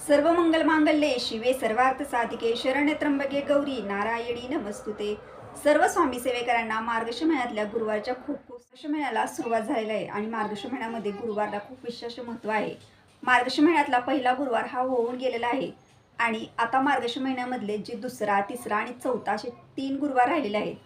सर्व मंगल मांगल्ये शिवे सर्वार्थ साधिके शरण्य त्र्यंबके गौरी नारायणी नमस्तुते. सर्व स्वामी सेवेकरांना मार्गशीर्ष महिन्यातल्या गुरुवारच्या खूप मार्गशीर्ष महिन्याला सुरुवात झालेली आहे आणि मार्गशीर्ष महिन्यामध्ये गुरुवारला खूप विशेष महत्त्व आहे. मार्गशीर्ष महिन्यातला पहिला गुरुवार हा होऊन गेलेला आहे आणि आता मार्गशीर्ष महिन्यामधले जे दुसरा, तिसरा आणि चौथा असे 3 गुरुवार राहिलेले आहेत.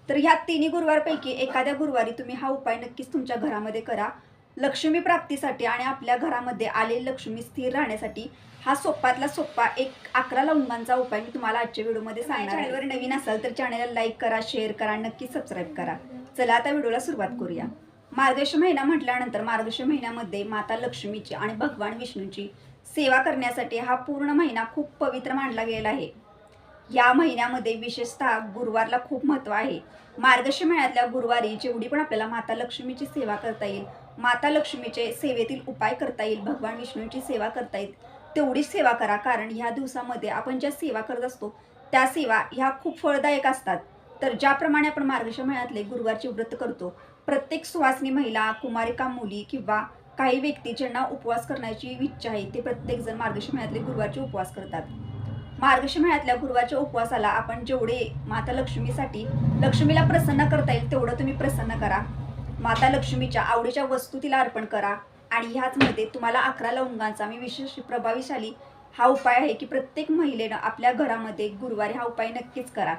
तर ह्या तिन्ही गुरुवारपैकी एखाद्या गुरुवारी तुम्ही हा उपाय नक्कीच तुमच्या घरामध्ये करा. लक्ष्मी प्राप्तीसाठी आणि आपल्या घरामध्ये आलेली लक्ष्मी स्थिर राहण्यासाठी हा सोप्पातला सोप्पा एक 11 लवंगांचा उपाय मी तुम्हाला आजच्या व्हिडिओमध्ये सांगणार आहे. चॅनलवर नवीन असाल तर चॅनलला लाईक करा, शेअर करा, नक्की सबस्क्राईब करा. चला आता व्हिडिओला सुरुवात करूया. मार्गशीर्ष महिना म्हटल्यानंतर मार्गशीर्ष महिन्यामध्ये माता लक्ष्मीची आणि भगवान विष्णूची सेवा करण्यासाठी हा पूर्ण महिना खूप पवित्र मानला गेला आहे. या महिन्यामध्ये विशेषतः गुरुवारला खूप महत्त्व आहे. मार्गशीर्ष महिन्यातल्या गुरुवारी जेवढी पण आपल्याला माता लक्ष्मीची सेवा करता येईल, माता लक्ष्मीचे सेवेतील उपाय करता येईल, भगवान विष्णूंची सेवा करता येईल, तेवढीच सेवा करा. कारण ह्या दिवसामध्ये आपण ज्या सेवा करत असतो त्या सेवा ह्या खूप फळदायक असतात. तर ज्याप्रमाणे आपण मार्गशीर्ष महिन्यातले गुरुवारचे व्रत करतो, प्रत्येक सुवासिनी महिला, कुमारिका मुली किंवा काही व्यक्ती ज्यांना उपवास करण्याची इच्छा आहे ते प्रत्येकजण मार्गशीर्ष महिन्यातले गुरुवारचे उपवास करतात. मार्गशीर्ष महिन्यातल्या गुरुवारच्या उपवासाला आपण जेवढे माता लक्ष्मीसाठी लक्ष्मीला प्रसन्न करता येईल तेवढं तुम्ही प्रसन्न करा. माता लक्ष्मीच्या आवडीच्या वस्तू तिला अर्पण करा. आणि ह्याचमध्ये तुम्हाला 11 लवंगांचा मी विशेष प्रभावीशाली हा उपाय आहे की प्रत्येक महिलेनं आपल्या घरामध्ये गुरुवारी हा उपाय नक्कीच करा.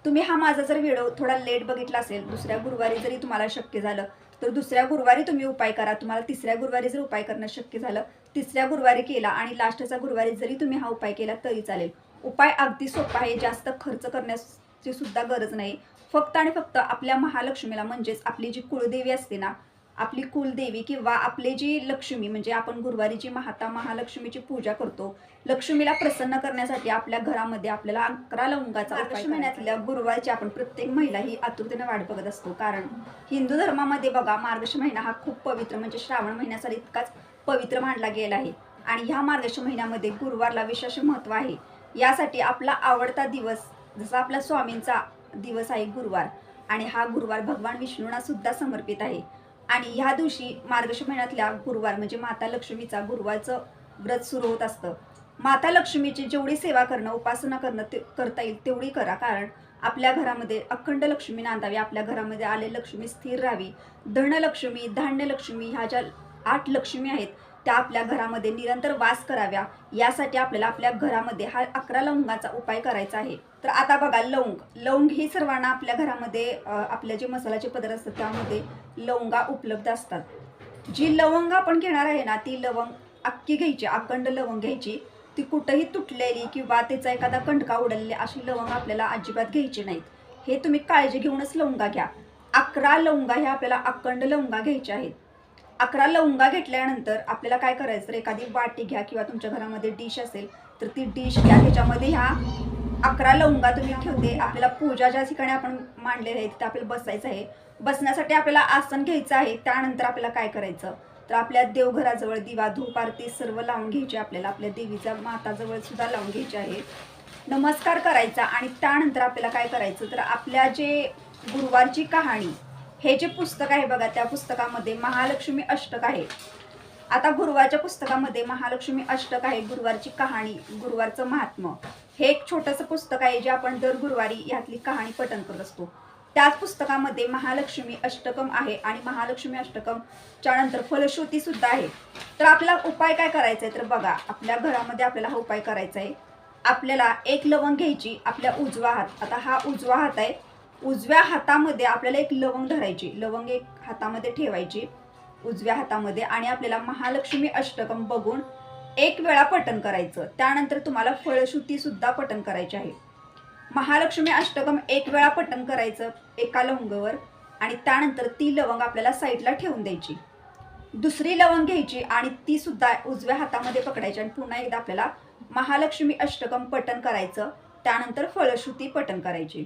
तुम्ही हा माझा जर व्हिडिओ थोडा लेट बघितला असेल, दुसऱ्या गुरुवारी जरी तुम्हाला शक्य झालं तर दुसऱ्या गुरुवारी तुम्ही उपाय करा. तुम्हाला तिसऱ्या गुरुवारी जर उपाय करणं शक्य झालं, तिसऱ्या गुरुवारी केला आणि लास्टचा गुरुवारी जरी तुम्ही हा उपाय केला तरी चालेल. उपाय अगदी सोपा आहे, जास्त खर्च करण्याची सुद्धा गरज नाही. फक्त आणि फक्त आपल्या महालक्ष्मीला म्हणजेच आपली जी कुळदेवी असते ना, आपली कुलदेवी किंवा आपली जी लक्ष्मी म्हणजे आपण गुरुवारी जी माता महालक्ष्मीची पूजा करतो, लक्ष्मीला प्रसन्न करण्यासाठी आपल्या घरामध्ये आपल्याला 11 लवंगाचा उपाय महिन्यातल्या गुरुवारची आपण प्रत्येक महिला ही आतुरतेने वाट बघत असतो. कारण हिंदू धर्मामध्ये बघा, मार्गशीर्ष महिना हा खूप पवित्र म्हणजे श्रावण महिन्यासाठी इतकाच पवित्र मानला गेला आहे. आणि ह्या मार्गशीर्ष महिन्यामध्ये गुरुवारला विशेष महत्त्व आहे. यासाठी आपला आवडता दिवस जसा आपला स्वामींचा दिवस आहे गुरुवार, आणि हा गुरुवार भगवान विष्णूंना सुद्धा समर्पित आहे. आणि ह्या दिवशी मार्गशीर्ष महिन्यातल्या गुरुवार म्हणजे माता लक्ष्मीचा गुरुवारचं व्रत सुरू होत असतं. माता लक्ष्मीची जेवढी सेवा करणं, उपासना करणं ते करता येईल तेवढी करा. कारण आपल्या घरामध्ये अखंड लक्ष्मी नांदावी, आपल्या घरामध्ये आले लक्ष्मी स्थिर राहावी. धनलक्ष्मी, धान्यलक्ष्मी ह्या ज्या 8 लक्ष्मी आहेत त्या आपल्या घरामध्ये निरंतर वास कराव्या. यासाठी आपल्याला आपल्या घरामध्ये हा 11 लवंगाचा उपाय करायचा आहे. तर आता बघा, लवंग ही सर्वांना आपल्या घरामध्ये आपल्या जे मसाल्याचे पदार्थ असतात त्यामध्ये लवंगा उपलब्ध असतात. जी लवंग आपण घेणार आहे ना, ती लवंग अख्खी घ्यायची, अखंड लवंग घ्यायची. ती कुठंही तुटलेली किंवा त्याचा एखादा कंटका उडलेली अशी लवंग आपल्याला अजिबात घ्यायची नाहीत. हे तुम्ही काळजी घेऊनच लवंगा घ्या. 11 लवंगा ह्या आपल्याला अखंड लवंगा घ्यायच्या आहेत. 11 लवंगा घेतल्यानंतर आपल्याला काय करायचं, तर एखादी वाटी घ्या किंवा तुमच्या घरामध्ये डिश असेल तर ती डिश घ्या. त्याच्यामध्ये ह्या 11 लवंगा तुम्ही ठेवते. आपल्याला पूजा ज्या ठिकाणी आपण मांडलेले आहे तिथे आपल्याला बसायचं आहे. बसण्यासाठी आपल्याला आसन घ्यायचं आहे. त्यानंतर आपल्याला काय करायचं, तर आपल्या देवघराजवळ दिवा, धूप, आरती सर्व लावून घ्यायची. आपल्याला आपल्या देवीच्या माताजवळ सुद्धा लावून घ्यायची आहे. नमस्कार करायचा. आणि त्यानंतर आपल्याला काय करायचं, तर आपल्या जे गुरुवारची कहाणी हे जे पुस्तक आहे बघा, त्या पुस्तकामध्ये महालक्ष्मी अष्टक आहे. आता गुरुवारच्या पुस्तकामध्ये महालक्ष्मी अष्टक आहे, गुरुवारची कहाणी, गुरुवारचं महात्म्य, हे एक छोटंसं पुस्तक आहे जे आपण दर गुरुवारी यातली कहाणी पठण करत असतो. त्याच पुस्तकामध्ये महालक्ष्मी अष्टकम आहे आणि महालक्ष्मी अष्टकमच्या नंतर फलश्रुती सुद्धा आहे. तर आपल्याला उपाय काय करायचा आहे, तर बघा, आपल्या घरामध्ये आपल्याला हा उपाय करायचा आहे. आपल्याला 1 लवंग घ्यायची आपल्या उजवा हात. आता हा उजवा हात आहे, उजव्या हातामध्ये आपल्याला 1 लवंग धरायची. लवंग 1 हातामध्ये ठेवायची उजव्या हातामध्ये आणि आपल्याला महालक्ष्मी अष्टकम बघून 1 वेळा पठण करायचं. त्यानंतर तुम्हाला फलश्रुती सुद्धा पठण करायची आहे. महालक्ष्मी अष्टकम 1 वेळा पठण करायचं एका लवंगावर आणि त्यानंतर ती लवंग आपल्याला साईडला ठेवून द्यायची. दुसरी लवंग घ्यायची आणि ती सुद्धा उजव्या हातामध्ये पकडायची आणि पुन्हा एकदा आपल्याला महालक्ष्मी अष्टकम पठण करायचं. त्यानंतर फलश्रुती पठण करायची.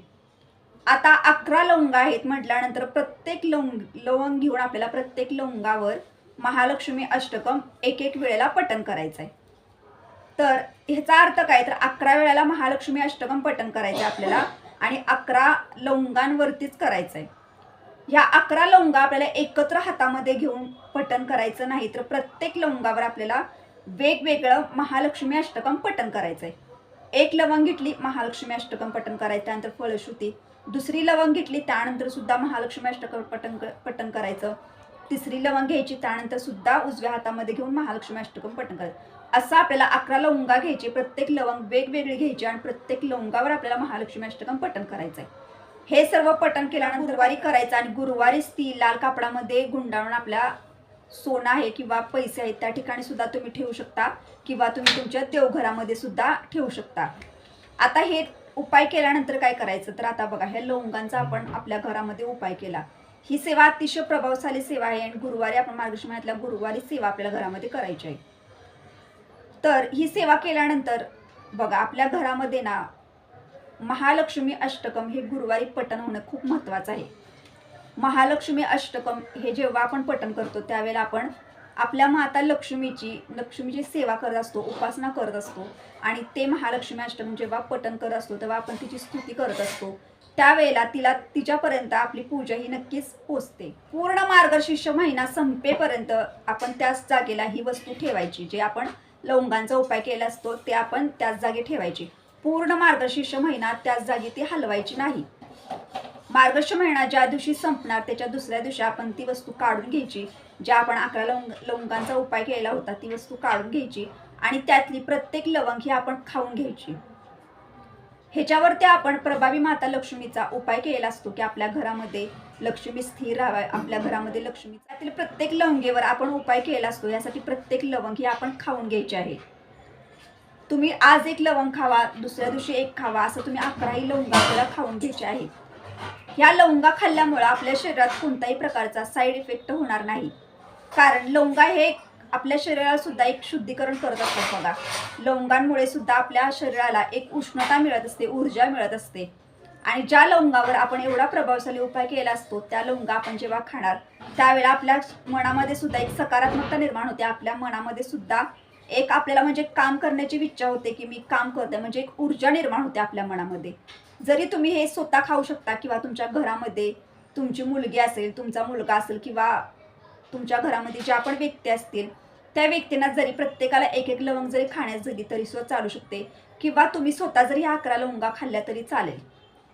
आता 11 लवंगा आहेत म्हटल्यानंतर प्रत्येक लवंग घेऊन आपल्याला प्रत्येक लवंगावर महालक्ष्मी अष्टकम 1 वेळेला पठण करायचं आहे. तर ह्याचा अर्थ काय, तर 11 वेळेला महालक्ष्मी अष्टकम पठण करायचं आहे आपल्याला आणि 11 लवंगांवरतीच करायचं आहे. ह्या 11 लवंगा आपल्याला एकत्र हातामध्ये घेऊन पठण करायचं नाही, तर प्रत्येक लवंगावर आपल्याला वेगवेगळं महालक्ष्मी अष्टकम पठण करायचं आहे. एक लवंग घेतली, महालक्ष्मी अष्टकम पठण करायचं, त्यानंतर फळश्रुती. दुसरी लवंग घेतली, त्यानंतर सुद्धा महालक्ष्मी अष्टकम पठण करायचं. तिसरी लवंग घ्यायची, त्यानंतर सुद्धा उजव्या हातामध्ये घेऊन महालक्ष्मी अष्टकम पठण करायचं. असं आपल्याला 11 लवंगा घ्यायची, प्रत्येक लवंग वेगवेगळी घ्यायची आणि प्रत्येक लवंगावर आपल्याला महालक्ष्मी अष्टकम पठण करायचं आहे. हे सर्व पठण केल्यानंतर गुरुवारी करायचं आणि गुरुवारीच ती लाल कापडामध्ये गुंडाळून आपल्या सोनं आहे किंवा पैसे आहेत त्या ठिकाणी सुद्धा तुम्ही ठेवू शकता किंवा तुम्ही तुमच्या देवघरामध्ये सुद्धा ठेवू शकता. आता हे उपाय केल्यानंतर काय करायचं तर आता बघा, ह्या लवंगांचा आपण आपल्या घरामध्ये उपाय केला. ही सेवा अतिशय प्रभावशाली सेवा आहे आणि गुरुवारी आपण मार्गशीर्ष महिन्यातल्या गुरुवारी सेवा आपल्या घरामध्ये करायची आहे. तर ही सेवा केल्यानंतर बघा, आपल्या घरामध्ये ना महालक्ष्मी अष्टकम हे गुरुवारी पठण होणं खूप महत्त्वाचं आहे. महालक्ष्मी अष्टकम हे जेव्हा आपण पठण करतो त्यावेळेला आपण आपल्या माता लक्ष्मीची सेवा करत असतो, उपासना करत असतो आणि ते महालक्ष्मी अष्टकम जेव्हा पठण करत असतो तेव्हा आपण तिची स्तुती करत असतो. त्यावेळेला तिच्यापर्यंत आपली पूजा ही नक्कीच पोचते. पूर्ण मार्गशीर्ष महिना संपेपर्यंत आपण त्याच जागेला ही वस्तू ठेवायची. जे आपण लवंगांचा उपाय केला असतो ते आपण त्याच जागी ठेवायची. पूर्ण मार्गशीर्ष महिना त्याच जागी ती हलवायची नाही. मार्गशीर्ष महिना ज्या दिवशी संपणार त्याच्या दुसऱ्या दिवशी आपण ती वस्तू काढून घ्यायची. ज्या आपण 11 लवंगांचा उपाय केला होता ती वस्तू काढून घ्यायची आणि त्यातली प्रत्येक लवंग ही आपण खाऊन घ्यायची. ह्याच्यावरती आपण प्रभावी माता लक्ष्मीचा उपाय केलेला असतो की आपल्या घरामध्ये लक्ष्मी स्थिर राहावी, आपल्या घरामध्ये लक्ष्मी. त्यातील प्रत्येक लवंगेवर आपण उपाय केलेला असतो. यासाठी प्रत्येक लवंग ही आपण खाऊन घ्यायची आहे. तुम्ही आज एक लवंग खावा, दुसऱ्या दिवशी एक खावा, असं तुम्ही 11ही लवंग आपल्याला खाऊन घ्यायचे आहे. ह्या लवंगा खाल्ल्यामुळे आपल्या शरीरात कोणत्याही प्रकारचा साईड इफेक्ट होणार नाही. कारण लवंगा हे आपल्या शरीराला सुद्धा एक शुद्धीकरण करत असतात. बघा, लवंगांमुळे सुद्धा आपल्या शरीराला एक उष्णता मिळत असते, ऊर्जा मिळत असते. आणि ज्या लवंगावर आपण एवढा प्रभावशाली उपाय केला असतो त्या लवंगा आपण जेव्हा खाणार त्यावेळेला आपल्या मनामध्ये सुद्धा एक सकारात्मकता निर्माण होते. आपल्या मनामध्ये सुद्धा एक आपल्याला म्हणजे काम करण्याची इच्छा होते की मी काम करते, म्हणजे एक ऊर्जा निर्माण होते आपल्या मनामध्ये. जरी तुम्ही हे स्वतः खाऊ शकता किंवा तुमच्या घरामध्ये तुमची मुलगी असेल, तुमचा मुलगा असेल किंवा तुमच्या घरामध्ये ज्या पण व्यक्ती असतील त्या व्यक्तींना जरी प्रत्येकाला एक एक लवंग जरी खाण्यास दिली तरी सुद्धा चालू शकते किंवा तुम्ही स्वतः जरी ह्या 11 लवंगा खाल्ल्या तरी चालेल.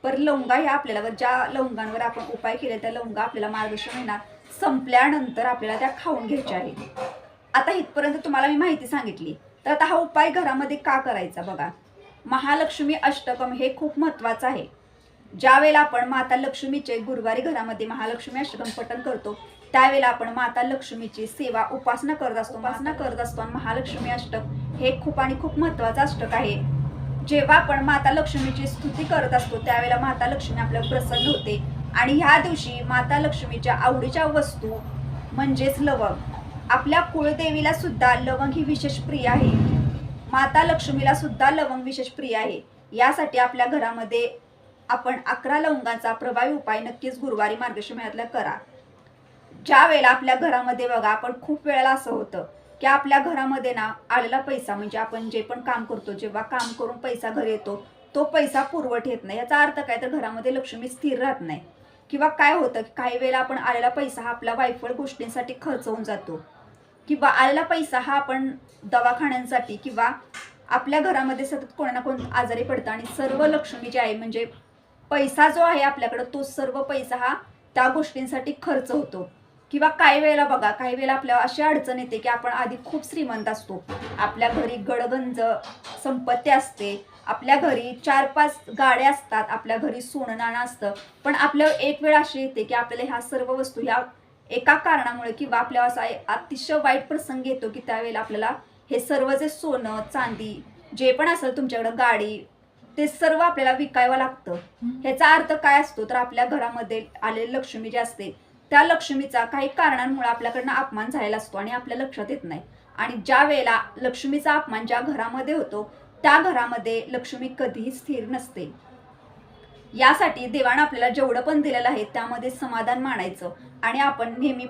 पण लवंगा ह्या आपल्याला ज्या लवंगांवर आपण उपाय केले त्या लवंगा आपल्याला मार्गशीर्ष महिना संपल्यानंतर आपल्याला त्या खाऊन घ्यायच्या आहेत. आता इथपर्यंत तुम्हाला मी माहिती सांगितली. तर आता हा उपाय घरामध्ये का करायचा बघा. महालक्ष्मी अष्टकम हे खूप महत्त्वाचं आहे. ज्या वेळेला आपण माता लक्ष्मीचे गुरुवारी घरामध्ये महालक्ष्मी अष्टकम पठण करतो त्यावेळेला आपण माता लक्ष्मीची सेवा उपासना करत असतो आणि महालक्ष्मी अष्टक हे खूप आणि खूप महत्त्वाचं अष्टक आहे. जेव्हा आपण माता लक्ष्मीची स्तुती करत असतो त्यावेळेला माता लक्ष्मी आपल्याला प्रसन्न होते आणि ह्या दिवशी माता लक्ष्मीच्या आवडीच्या वस्तू म्हणजेच लवंग, आपल्या कुळदेवीला सुद्धा लवंग ही विशेष प्रिय आहे. माता लक्ष्मीला सुद्धा लवंग विशेष प्रिय आहे. यासाठी आपल्या घरामध्ये आपण 11 लवंगांचा प्रभावी उपाय नक्कीच गुरुवारी मार्गशीर्ष महिन्यातला करा. ज्या वेळेला आपल्या घरामध्ये बघा, आपण खूप वेळेला असं होतं की आपल्या घरामध्ये ना आलेला पैसा म्हणजे आपण जे पण काम करतो, जेव्हा काम करून पैसा घरी येतो तो पैसा पुरवठ येत नाही. याचा अर्थ काय तर घरामध्ये लक्ष्मी स्थिर राहत नाही. किंवा काय होतं की काही वेळेला आपण आलेला पैसा हा आपल्या वायफळ गोष्टींसाठी खर्च होऊन जातो किंवा आलेला पैसा हा आपण दवाखान्यांसाठी किंवा आपल्या घरामध्ये सतत कोणा ना कोण आजारी पडतं आणि सर्व लक्ष्मी जी आहे म्हणजे पैसा जो आहे आपल्याकडं तो सर्व पैसा हा त्या गोष्टींसाठी खर्च होतो. किंवा काही वेळेला बघा, काही वेळेला आपल्याला अशी अडचण येते की आपण आधी खूप श्रीमंत असतो, आपल्या घरी गडगंज संपत्ती असते, आपल्या घरी 4-5 गाड्या असतात, आपल्या घरी सोनं नाणं असतं, पण आपल्यावर एक वेळ अशी येते की आपल्याला ह्या सर्व वस्तू ह्या एका कारणामुळे किंवा आपल्याला असा अतिशय वाईट प्रसंग येतो की त्यावेळेला आपल्याला हे सर्व जे सोनं चांदी जे पण असेल तुमच्याकडं गाडी ते सर्व आपल्याला विकायला लागतं. ह्याचा अर्थ काय असतो तर आपल्या घरामध्ये आलेली लक्ष्मी जी असते त्या लक्ष्मीचा काही कारणांमुळे आपल्याकडनं अपमान झालेला असतो आणि आपल्या लक्षात येत नाही. आणि ज्या वेळेला लक्ष्मीचा अपमान ज्या घरामध्ये होतो त्या घरामध्ये लक्ष्मी कधीही स्थिर नसते. यासाठी देवानं आपल्याला जेवढं पण दिलेलं आहे त्यामध्ये समाधान मानायचं आणि आपण नेहमी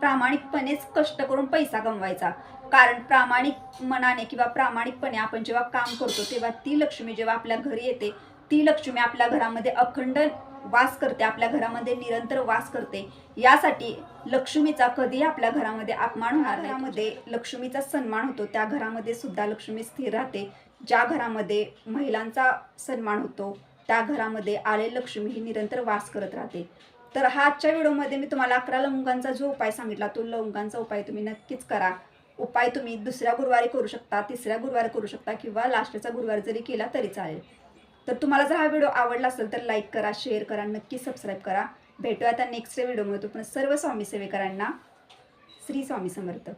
प्रामाणिकपणेच कष्ट करून पैसा कमवायचा. कारण प्रामाणिक मनाने किंवा प्रामाणिकपणे आपण जेव्हा काम करतो तेव्हा ती लक्ष्मी जेव्हा आपल्या घरी येते ती लक्ष्मी आपल्या घरामध्ये अखंड वास करते, आपल्या घरामध्ये निरंतर वास करते. यासाठी लक्ष्मीचा कधीही आपल्या घरामध्ये अपमान होणार नाही. घरामध्ये लक्ष्मीचा सन्मान होतो त्या घरामध्ये सुद्धा लक्ष्मी स्थिर राहते. ज्या घरामध्ये महिलांचा सन्मान होतो त्या घरामध्ये आलेली लक्ष्मी ही निरंतर वास करत राहते. तर हा आजच्या व्हिडिओमध्ये मी तुम्हाला 11 लवंगांचा जो उपाय सांगितला तो लवंगांचा उपाय तुम्ही नक्कीच करा. उपाय तुम्ही दुसऱ्या गुरुवारी करू शकता, तिसऱ्या गुरुवारी करू शकता किंवा लास्टचा गुरुवार जरी केला तरी चालेल. तर तुम्हाला जर हा व्हिडिओ आवडला असेल तर लाईक करा, शेअर करा, नक्की सबस्क्राईब करा. भेटूया आता नेक्स्ट व्हिडिओमध्ये. पण सर्व स्वामी सेवेकरांना श्री स्वामी समर्थ.